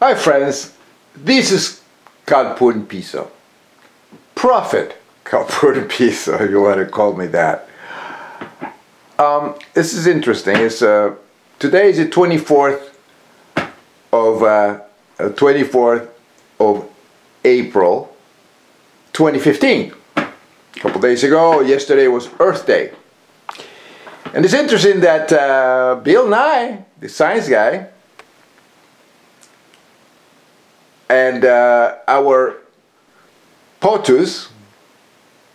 Hi friends, this is Calpun Piso. Prophet Calpun Piso, if you want to call me that. This is interesting. Today is the 24th of April 2015. A couple days ago, yesterday was Earth Day. And it's interesting that Bill Nye, the science guy, and our POTUS,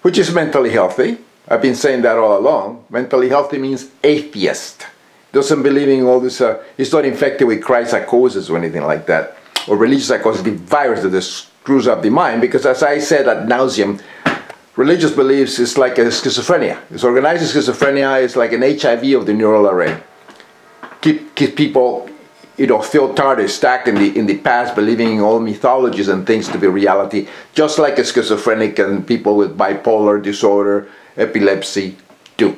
which is mentally healthy. I've been saying that all along. Mentally healthy means atheist. Doesn't believe in all this, he's not infected with Christ psychosis or anything like that. Or religious psychosis, the virus that screws up the mind. Because as I said ad nauseum, religious beliefs is like a schizophrenia. It's organized schizophrenia. It's like an HIV of the neural array. Keep people, you know, feel stacked in the past, believing in all mythologies and things to be reality, just like a schizophrenic and people with bipolar disorder, epilepsy do.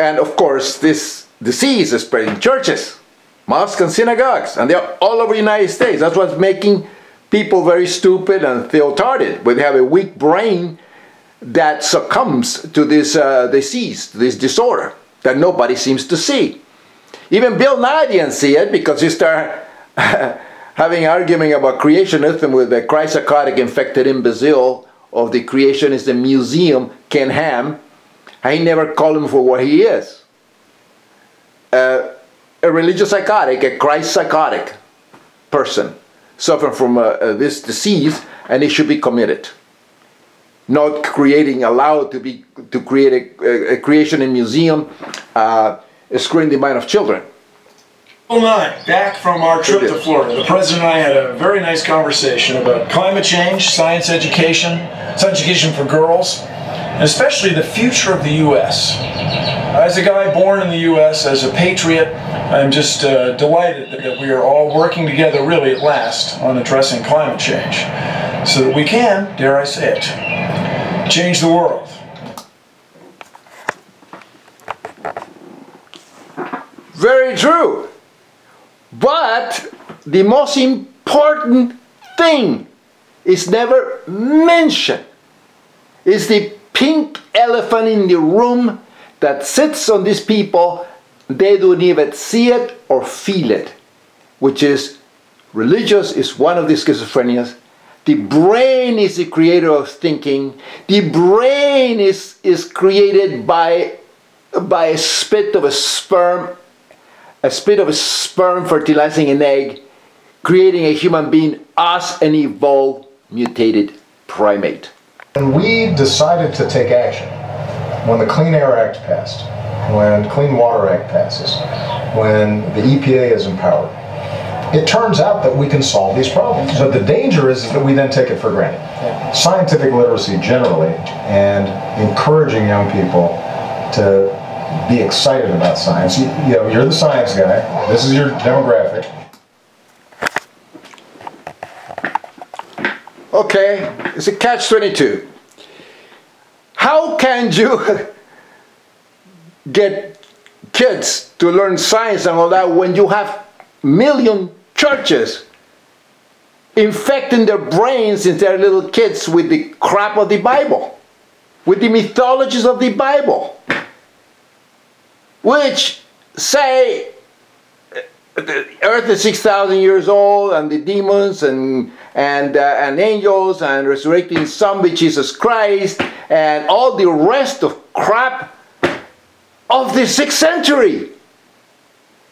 And of course, this disease is spread in churches, mosques and synagogues, and they're all over the United States. That's what's making people very stupid and feel retarded. They have a weak brain that succumbs to this disease, this disorder that nobody seems to see. Even Bill Nye didn't see it because he started having an argument about creationism with the Christ psychotic infected imbecile of the Creationist Museum, Ken Ham. I never called him for what he is. A religious psychotic, a Christ psychotic person suffering from this disease, and he should be committed. Not allowed to create a creationist museum, screwing the mind of children. Bill Nye, back from our trip to Florida. The President and I had a very nice conversation about climate change, science education for girls, and especially the future of the U.S. As a guy born in the U.S., as a patriot, I'm just delighted that we are all working together really at last on addressing climate change so that we can, dare I say it, change the world. Very true. But the most important thing is never mentioned. Is the pink elephant in the room that sits on these people. They don't even see it or feel it, which is religious is one of the schizophrenias. The brain is the creator of thinking. The brain is created by a spit of a sperm fertilizing an egg, creating a human being, us an evolved, mutated primate. And we decided to take action when the Clean Air Act passed, when the Clean Water Act passes, when the EPA is empowered. It turns out that we can solve these problems. But the danger is that we then take it for granted. Scientific literacy generally, and encouraging young people to be excited about science. You know, you're the science guy. This is your demographic. Okay, it's a catch-22. How can you get kids to learn science and all that when you have million churches infecting their brains since they're little kids with the crap of the Bible, with the mythologies of the Bible, which say the earth is 6,000 years old and the demons and angels and resurrecting zombie Jesus Christ and all the rest of crap of the 6th century.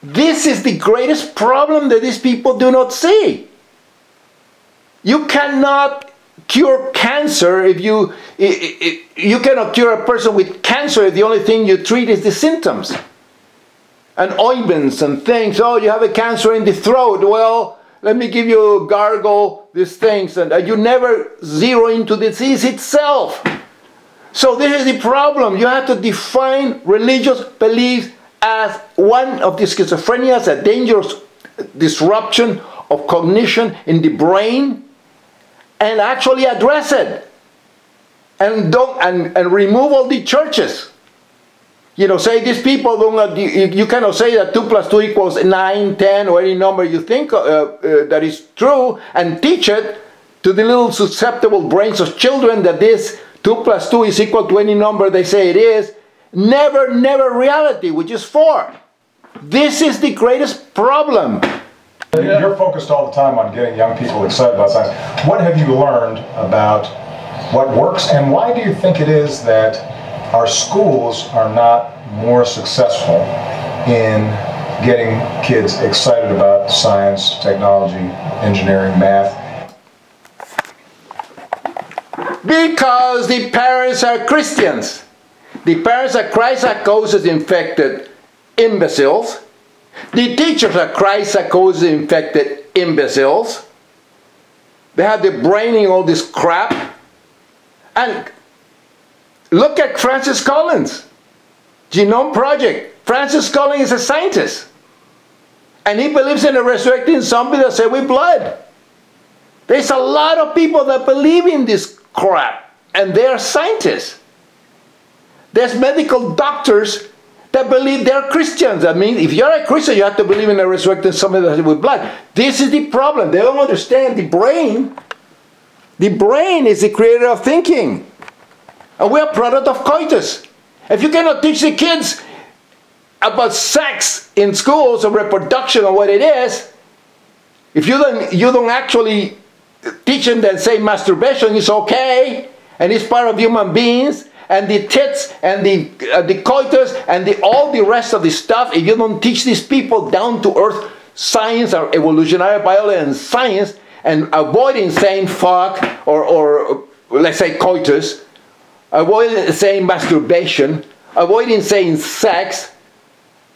This is the greatest problem that these people do not see. You cannot cure cancer if you cannot cure a person with cancer if the only thing you treat is the symptoms. And ointments and things. Oh, you have a cancer in the throat. Well, let me give you gargle these things. And you never zero into the disease itself. So this is the problem. You have to define religious beliefs as one of the schizophrenias, a dangerous disruption of cognition in the brain, and actually address it. And remove all the churches. You know, say these people don't, you cannot say that 2 plus 2 equals 9, 10, or any number you think that is true, and teach it to the little susceptible brains of children that this 2 plus 2 is equal to any number they say it is. Never, never reality, which is 4. This is the greatest problem. You're focused all the time on getting young people excited about science. What have you learned about what works, and why do you think it is that our schools are not more successful in getting kids excited about science, technology, engineering, math? Because the parents are Christians. The parents are Christ psychosis infected imbeciles. The teachers are Christ psychosis infected imbeciles. They have the braining all this crap. And look at Francis Collins, Genome Project. Francis Collins is a scientist. And he believes in a resurrecting zombie that say with blood. There's a lot of people that believe in this crap. And they are scientists. There's medical doctors that believe they're Christians. I mean, if you're a Christian, you have to believe in a resurrected zombie that say with blood. This is the problem. They don't understand the brain. The brain is the creator of thinking. And we're a product of coitus. If you cannot teach the kids about sex in schools or reproduction or what it is, if you don't actually teach them that say masturbation is okay and it's part of human beings, and the tits and the coitus and all the rest of the stuff, if you don't teach these people down to earth science or evolutionary biology and science, and avoiding saying fuck or let's say coitus, avoiding saying masturbation, avoiding saying sex,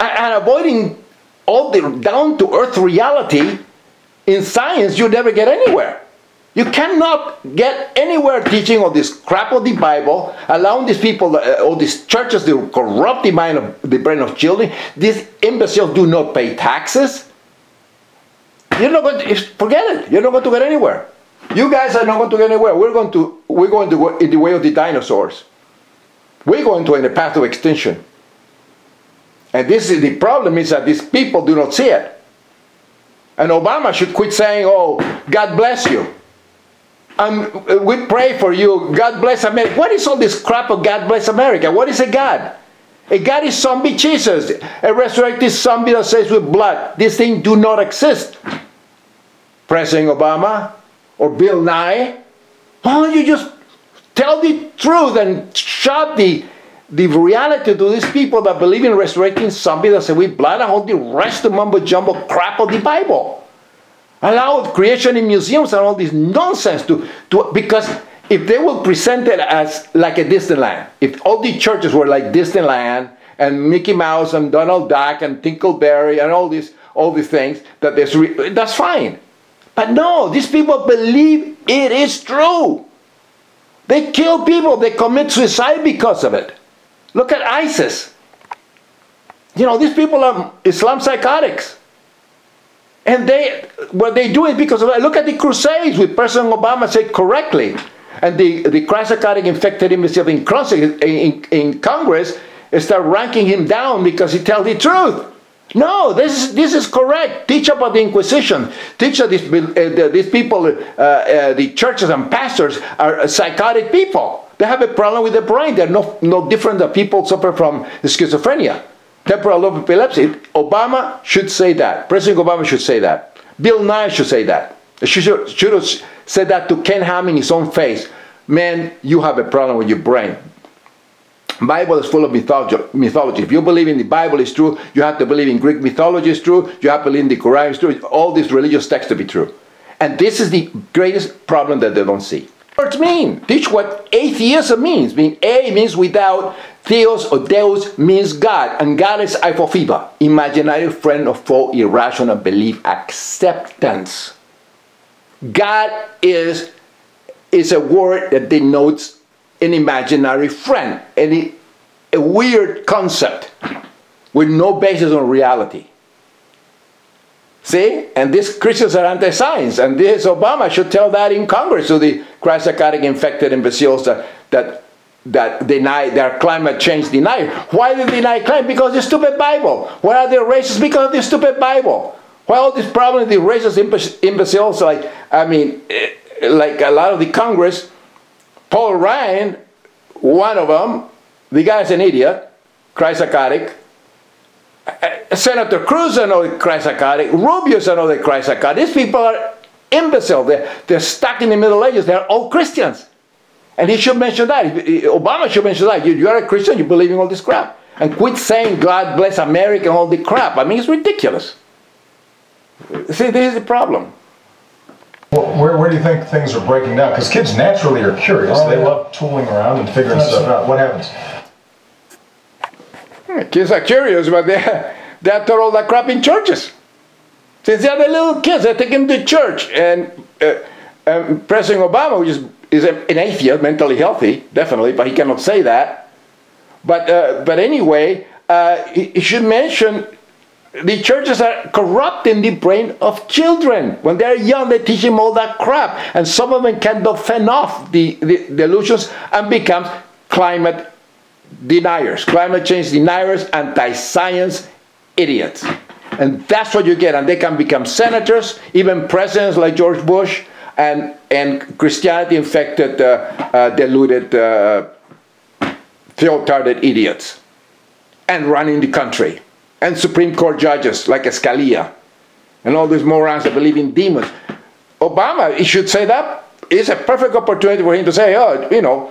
and avoiding all the down-to-earth reality in science, you never get anywhere. You cannot get anywhere teaching all this crap of the Bible, allowing these people, all these churches to corrupt the mind of the brain of children. These imbeciles do not pay taxes. You're not going to, forget it. You're not going to get anywhere. You guys are not going to get anywhere. We're going to go in the way of the dinosaurs. We're going to in the path of extinction. And this is the problem, is that these people do not see it. And Obama should quit saying, oh, God bless you. We pray for you. God bless America. What is all this crap of God bless America? What is a God? A God is zombie Jesus. A resurrected zombie that says with blood. These things do not exist. President Obama or Bill Nye, why don't you just tell the truth and shout the reality to these people that believe in resurrecting zombies that say with blood and all the rest of mumbo jumbo crap of the Bible? Allow creation in museums and all this nonsense because if they will present it as like a Disneyland, if all the churches were like Disneyland and Mickey Mouse and Donald Duck and Tinkleberry and all these things, that's fine. But no, these people believe it is true. They kill people, they commit suicide because of it. Look at ISIS. You know, these people are Islam psychotics. And what they do is because of that. Look at the Crusades, which President Obama said correctly. And the Christ-psychotic infected imbecile in Congress start ranking him down because he tells the truth. No, this is correct. Teach about the Inquisition. Teach that these people, the churches and pastors are psychotic people. They have a problem with the brain. They're no different than people suffer from schizophrenia. Temporal lobe epilepsy. Obama should say that. President Obama should say that. Bill Nye should say that. Should have said that to Ken Ham in his own face. Man, you have a problem with your brain. Bible is full of mythology. If you believe in the Bible is true, you have to believe in Greek mythology is true, you have to believe in the Quran is true, all these religious texts to be true. And this is the greatest problem that they don't see. What does it mean? Teach what atheism means. A means without, theos or deus means God, and God is apophiba, imaginary friend of foe, irrational belief, acceptance. God is a word that denotes an imaginary friend, a weird concept with no basis on reality. See? And these Christians are anti-science, and this Obama should tell that in Congress to the Christ-psychotic infected imbeciles that that deny, they are climate change deniers. Why do they deny climate? Because of the stupid Bible. Why are they racist? Because of the stupid Bible. Why all these problems, the racist imbeciles, like, I mean, like a lot of the Congress, Paul Ryan, one of them, the guy's an idiot, cry-psychotic. Senator Cruz, another cry-psychotic. Rubio's another cry-psychotic. These people are imbeciles. They're stuck in the Middle Ages. They're all Christians. And he should mention that. Obama should mention that. You are a Christian, you believe in all this crap. And quit saying God bless America and all the crap. I mean, it's ridiculous. See, this is the problem. Well, where do you think things are breaking down? Because kids naturally are curious. They love tooling around and figuring stuff out. What happens? Kids are curious, but they have taught all that crap in churches. Since they're the little kids, they take them to church. And President Obama, which is an atheist, mentally healthy, definitely, but he cannot say that. But anyway, he should mention the churches are corrupting the brain of children. When they're young, they teach them all that crap. And some of them cannot fend off the delusions and become climate deniers, climate change deniers, anti-science idiots. And that's what you get. And they can become senators, even presidents like George Bush, and Christianity-infected, deluded, theotarded idiots, and running the country. And Supreme Court judges like Scalia, and all these morons that believe in demons. Obama, he should say that. It's a perfect opportunity for him to say, oh, you know,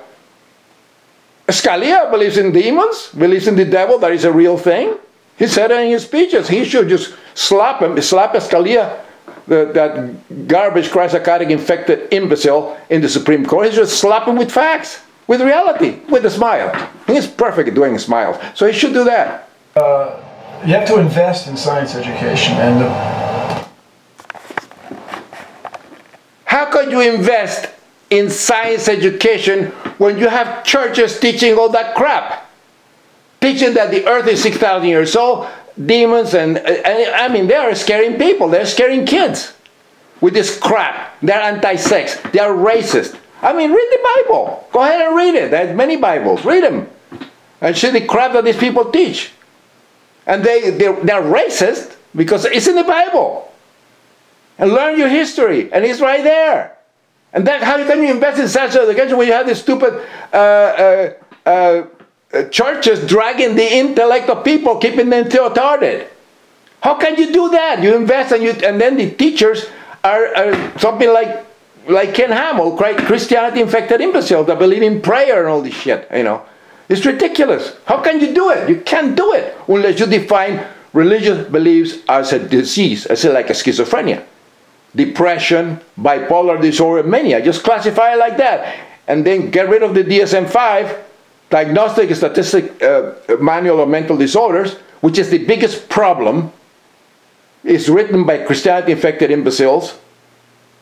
Scalia believes in demons, believes in the devil, that is a real thing. He said it in his speeches. He should just slap Scalia, that garbage, cry-psychotic, infected imbecile in the Supreme Court. He should slap him with facts, with reality, with a smile. He's perfect at doing smiles. So he should do that. You have to invest in science education. And how can you invest in science education when you have churches teaching all that crap? Teaching that the earth is 6,000 years old, demons, and I mean, they are scaring people. They're scaring kids with this crap. They're anti-sex. They are racist. I mean, read the Bible. Go ahead and read it. There's many Bibles. Read them. And see the crap that these people teach. And they're racist because it's in the Bible. And learn your history. And it's right there. And then how can you invest in such education when you have these stupid churches dragging the intellect of people, keeping them theotarded? How can you do that? You invest and then the teachers are something like Ken Hamill, Christianity-infected imbeciles that believe in prayer and all this shit, you know. It's ridiculous. How can you do it? You can't do it unless you define religious beliefs as a disease, as like a schizophrenia, depression, bipolar disorder, mania. Just classify it like that. And then get rid of the DSM-5, Diagnostic Statistic Manual of Mental Disorders, which is the biggest problem. It's written by Christianity-infected imbeciles,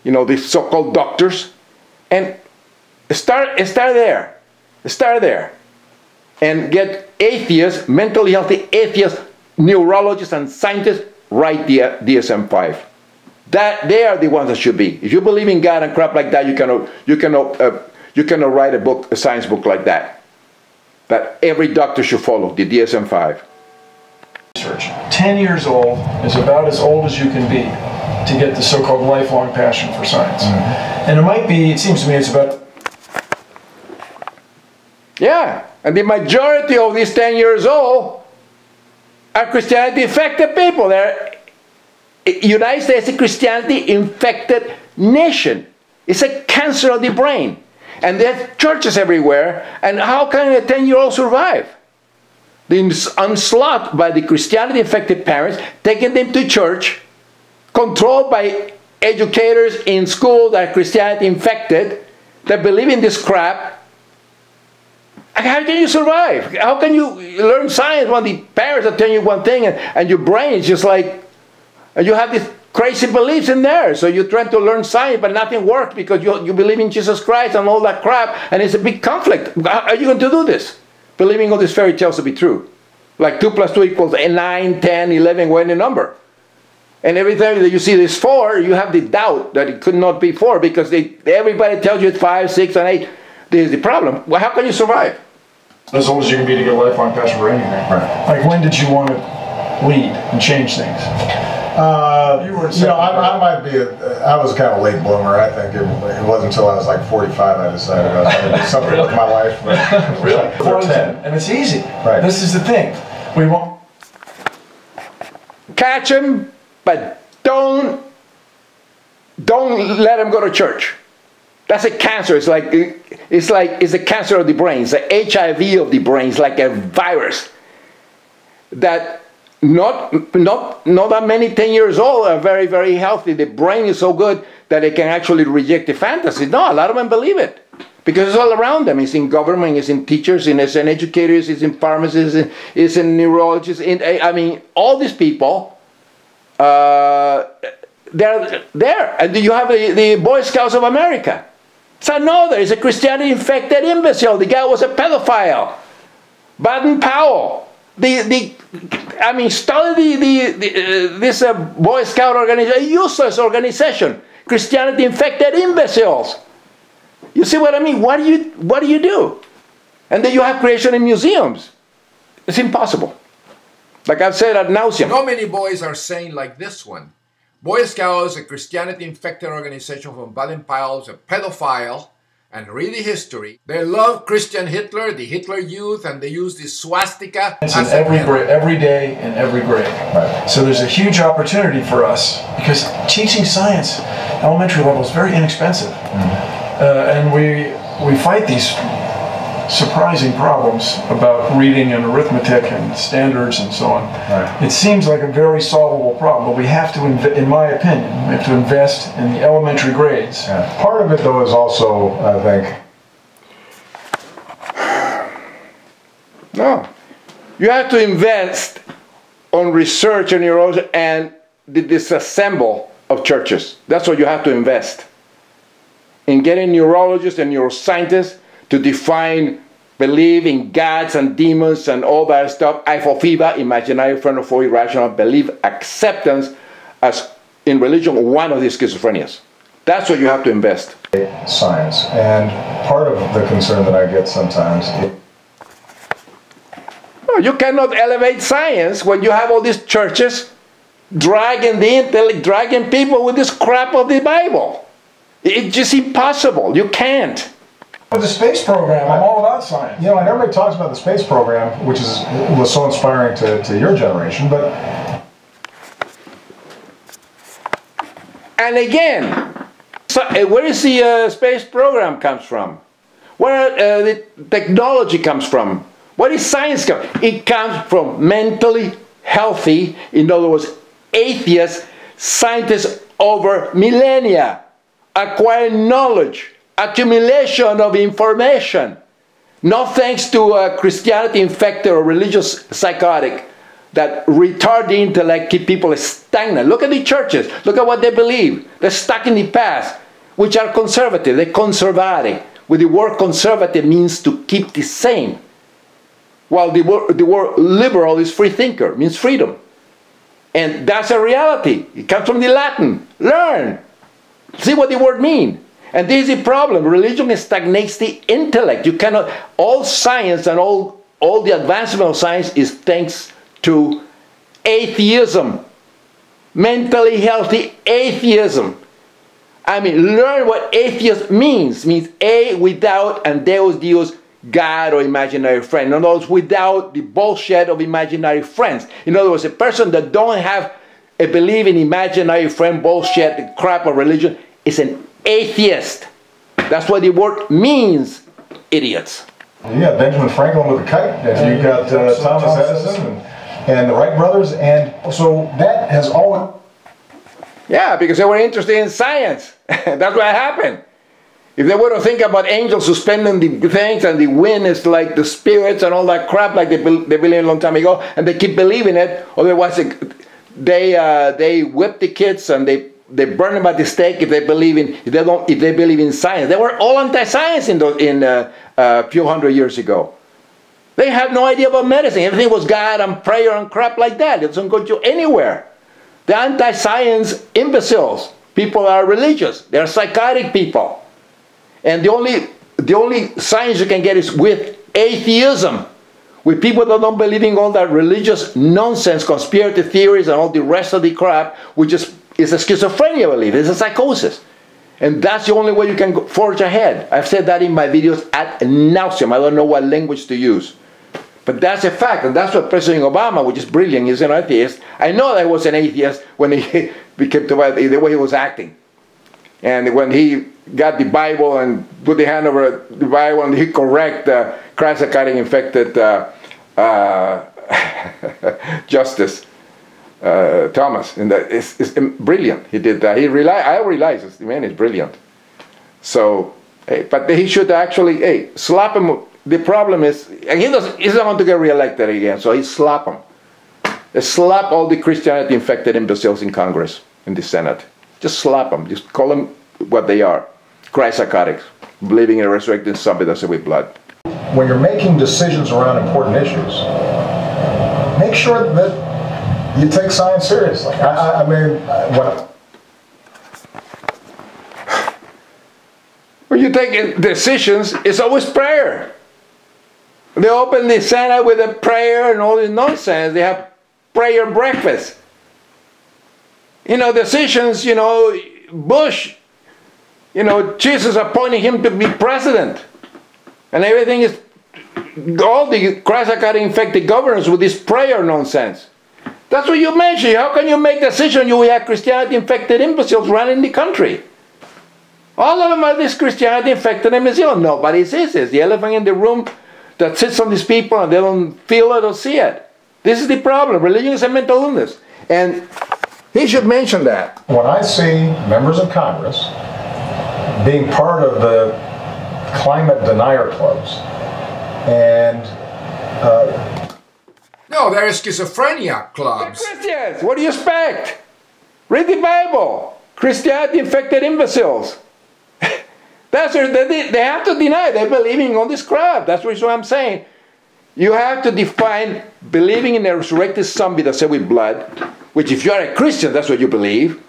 you know, these so-called doctors. And start there. Start there. And get atheists, mentally healthy atheists, neurologists and scientists write the DSM-5. That they are the ones that should be. If you believe in God and crap like that, you cannot write a book, a science book like that. That every doctor should follow the DSM-5. Research. 10 years old is about as old as you can be to get the so-called lifelong passion for science. Mm-hmm. And it might be, it seems to me, it's about... Yeah, and the majority of these 10 years old are Christianity-infected people. They're United States is a Christianity-infected nation. It's a cancer of the brain. And there's churches everywhere. And how can a 10-year-old survive? The onslaught by the Christianity-infected parents, taking them to church, controlled by educators in school that are Christianity-infected, that believe in this crap. How can you survive? How can you learn science when the parents are telling you one thing and your brain is just like, and you have these crazy beliefs in there. So you're trying to learn science, but nothing works because you believe in Jesus Christ and all that crap, and it's a big conflict. How are you going to do this? Believing all these fairy tales to be true. Like 2 + 2 = 9, 10, 11, when a number. And every time that you see this 4, you have the doubt that it could not be 4 because everybody tells you it's 5, 6, and 8. This is the problem. Well, how can you survive? As old as you can be to get a lifelong passion for anything. Right. Like, when did you want to lead and change things? I might be I was kind of a late bloomer. I think it wasn't until I was like 45 I decided I was going to do something Really? with my life. But Really? 10. And it's easy. Right. This is the thing. We won't Catch them, but don't let them go to church. That's a cancer. It's a cancer of the brain. It's the HIV of the brain. It's like a virus that not that many 10 years old are very, very healthy. The brain is so good that they can actually reject the fantasy. No, a lot of them believe it because it's all around them. It's in government, it's in teachers, it's in educators, it's in pharmacists, it's in neurologists. I mean, all these people, they're there. And you have the Boy Scouts of America. It's another. It's a Christianity-infected imbecile. The guy was a pedophile. Baden-Powell. I mean, study this Boy Scout organization, a useless organization. Christianity-infected imbeciles. You see what I mean? What do you do? And then you have creation in museums. It's impossible. Like I've said ad nauseum. Not many boys are saying like this one. Boy Scouts, a Christianity-infected organization from Baden-Powell, a pedophile, and read the history. They love Christian Hitler, the Hitler Youth, and they use the swastika. It's in every day in every grade. Right. So there's a huge opportunity for us because teaching science, elementary level, is very inexpensive. And we fight these surprising problems about reading and arithmetic and standards and so on. Right. It seems like a very solvable problem, but we have to, in my opinion, we have to invest in the elementary grades. Yeah. Part of it, though, is also, I think... No. You have to invest on research and neurology and the disassemble of churches. That's what you have to invest. In getting neurologists and neuroscientists to define, believe in gods and demons and all that stuff, Eiffel imaginary friend of irrational belief, acceptance as in religion one of these schizophrenias. That's what you have to invest. Science. And part of the concern that I get sometimes No, you cannot elevate science when you have all these churches dragging the intellect, dragging people with this crap of the Bible. It's just impossible. You can't. With the space program, I'm all about science. You know, and everybody talks about the space program, which was so inspiring to your generation, but... And again, so, where is the space program comes from? Where the technology comes from? Where is science come? It comes from mentally healthy, in other words, atheist scientists over millennia, acquiring knowledge, accumulation of information, not thanks to a Christianity-infected or religious psychotic that retard the intellect, keep people stagnant. Look at the churches. Look at what they believe. They're stuck in the past, which are conservative. They're conservative. With the word conservative means to keep the same. While the word liberal is free thinker, means freedom. And that's a reality. It comes from the Latin. Learn. See what the word means. And this is the problem. Religion stagnates the intellect. You cannot, all science and all the advancement of science is thanks to atheism. Mentally healthy atheism. I mean, learn what atheist means. It means a without and Deus, God or imaginary friend. In other words, without the bullshit of imaginary friends. In other words, a person that don't have a belief in imaginary friend bullshit, the crap of religion, is an atheist. That's what the word means, idiots. You got Benjamin Franklin with a kite, and you got Thomas Edison and the Wright brothers, and so that has always... Yeah, because they were interested in science. That's what happened. If they were to think about angels suspending the things and the wind is like the spirits and all that crap like they believed a long time ago, and they keep believing it, otherwise they whip the kids and they burn them at the stake if they believe in science. They were all anti-science in a few hundred years ago. They had no idea about medicine. Everything was God and prayer and crap like that. It doesn't go you anywhere. The anti-science imbeciles. People are religious. They're psychotic people. And the only the only science you can get is with atheism. With people that don't believe in all that religious nonsense, conspiracy theories, and all the rest of the crap, which is a schizophrenia belief. It's a psychosis. And that's the only way you can forge ahead. I've said that in my videos ad nauseum. I don't know what language to use. But that's a fact, and that's what President Obama, which is brilliant, is an atheist. I know that he was an atheist when he became the way he was acting. And when he got the Bible and put the hand over the Bible and he correct the Christ-carrying infected Justice Thomas. And it's brilliant. He did that. I realize this man is brilliant. So, but he should actually, slap him. The problem is, and he's not going to get reelected again, so he slap him. They slap all the Christianity-infected imbeciles in Congress, in the Senate. Just slap them. Just call them what they are. Christ psychotics, believing in a resurrected somebody that's with blood. When you're making decisions around important issues, make sure that you take science seriously. I mean, when you take decisions, it's always prayer. They open the Senate with a prayer and all this nonsense. They have prayer breakfast. You know, decisions, you know, Bush, you know, Jesus appointing him to be president. And everything is, all the Christ-carrying infected governors with this prayer nonsense. That's what you mentioned. How can you make decisions? You have Christianity-infected imbeciles running the country. All of them are this Christianity-infected imbeciles. Nobody sees this. The elephant in the room that sits on these people and they don't feel it or see it. This is the problem. Religion is a mental illness. And he should mention that. When I see members of Congress being part of the climate denier clubs and no, there are schizophrenia clubs. Christians, what do you expect? Read the Bible. Christianity-infected imbeciles. That's what they have to deny. They're believing all this crap. That's what I'm saying. You have to define believing in a resurrected zombie that's said with blood, which if you are a Christian, that's what you believe,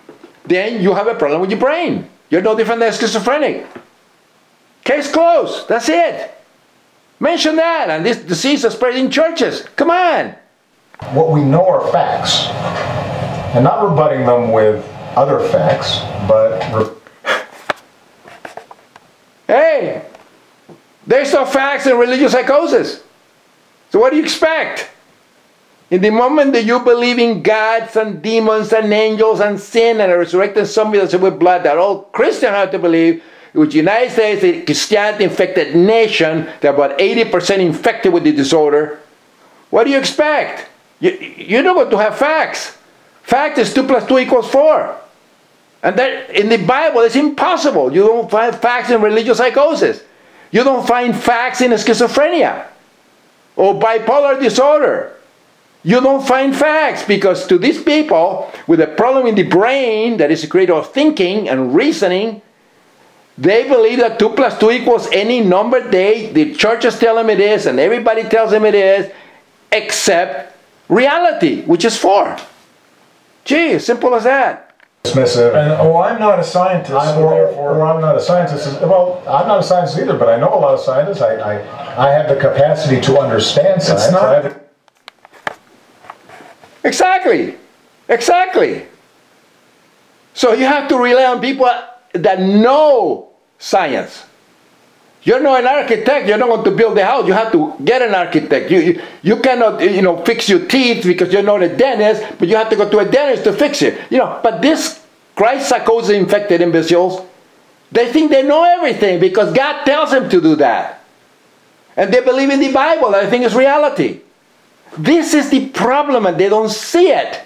then you have a problem with your brain. You're no different than schizophrenic. Case closed. That's it. Mention that. And this disease is spread in churches. Come on. What we know are facts. And not rebutting them with other facts, but... Hey, there's no facts in religious psychosis. So what do you expect? In the moment that you believe in gods and demons and angels and sin and a resurrected zombie that's with blood that all Christians have to believe, which the United States is a Christianity-infected nation, they're about 80% infected with the disorder, what do you expect? You're not going to have facts. Fact is 2 + 2 = 4. And that in the Bible, it's impossible. You don't find facts in religious psychosis. You don't find facts in schizophrenia or bipolar disorder. You don't find facts because to these people with a problem in the brain that is a creator of thinking and reasoning, they believe that 2 + 2 = any number the churches tell them it is and everybody tells them it is, except reality, which is 4. Gee, as simple as that. Dismissive. And, I'm not a scientist, or I'm not a scientist. Well, I'm not a scientist either, but I know a lot of scientists. I have the capacity to understand science. It's not... Exactly. Exactly. So you have to rely on people that know science. You're not an architect. You're not going to build a house. You have to get an architect. You cannot, you know, fix your teeth because you're not a dentist, but you have to go to a dentist to fix it. You know, but this Christ psychosis infected imbeciles, they think they know everything because God tells them to do that. And they believe in the Bible. They think it's reality. This is the problem and they don't see it.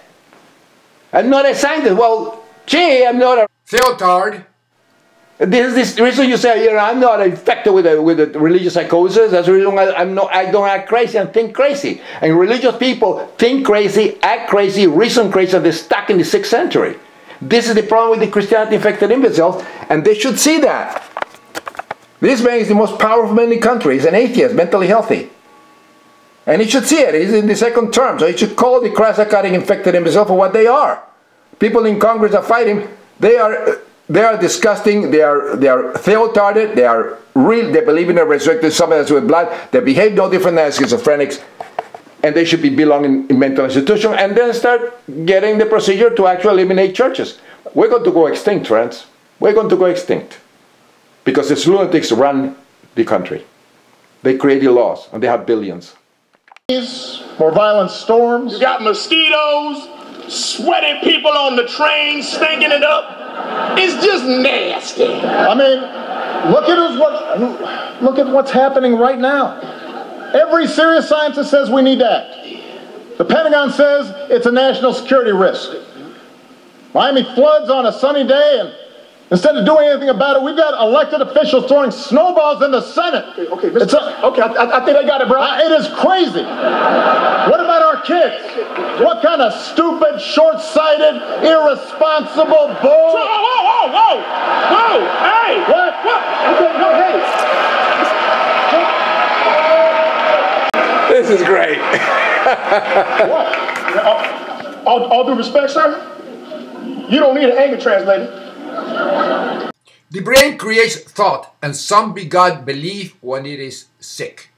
I'm not a scientist. Well, gee, I'm not a... Theotard. This is the reason you say, you know, I'm not infected with a religious psychosis. That's the reason I don't act crazy and think crazy. And religious people think crazy, act crazy, reason crazy, and they're stuck in the 6th century. This is the problem with the Christianity-infected imbeciles, and they should see that. This man is the most powerful man in the country. He's an atheist, mentally healthy. And he should see it. He's in the 2nd term, so he should call the Christ-carrying infected imbeciles for what they are. People in Congress that fight him, they are they are disgusting. They are theotarded. They are real. They believe in a resurrected substance with blood. They behave no different than schizophrenics, and they should be belonging in mental institutions. And then start getting the procedure to actually eliminate churches. We're going to go extinct, friends. We're going to go extinct because these lunatics run the country. They create the laws, and they have billions. More violent storms. You got mosquitoes, sweaty people on the train, stinking it up. It's just nasty. I mean, look at what's happening right now. Every serious scientist says we need to act. The Pentagon says it's a national security risk. Miami floods on a sunny day, and instead of doing anything about it, we've got elected officials throwing snowballs in the Senate. Okay, I think I got it, bro. It is crazy. What about our kids? What kind of stupid, short-sighted, irresponsible bull? Whoa! Hey! What? Okay, no, hey. This is great. What? All due respect, sir, you don't need an anger translator. The brain creates thought, and some begot belief when it is sick.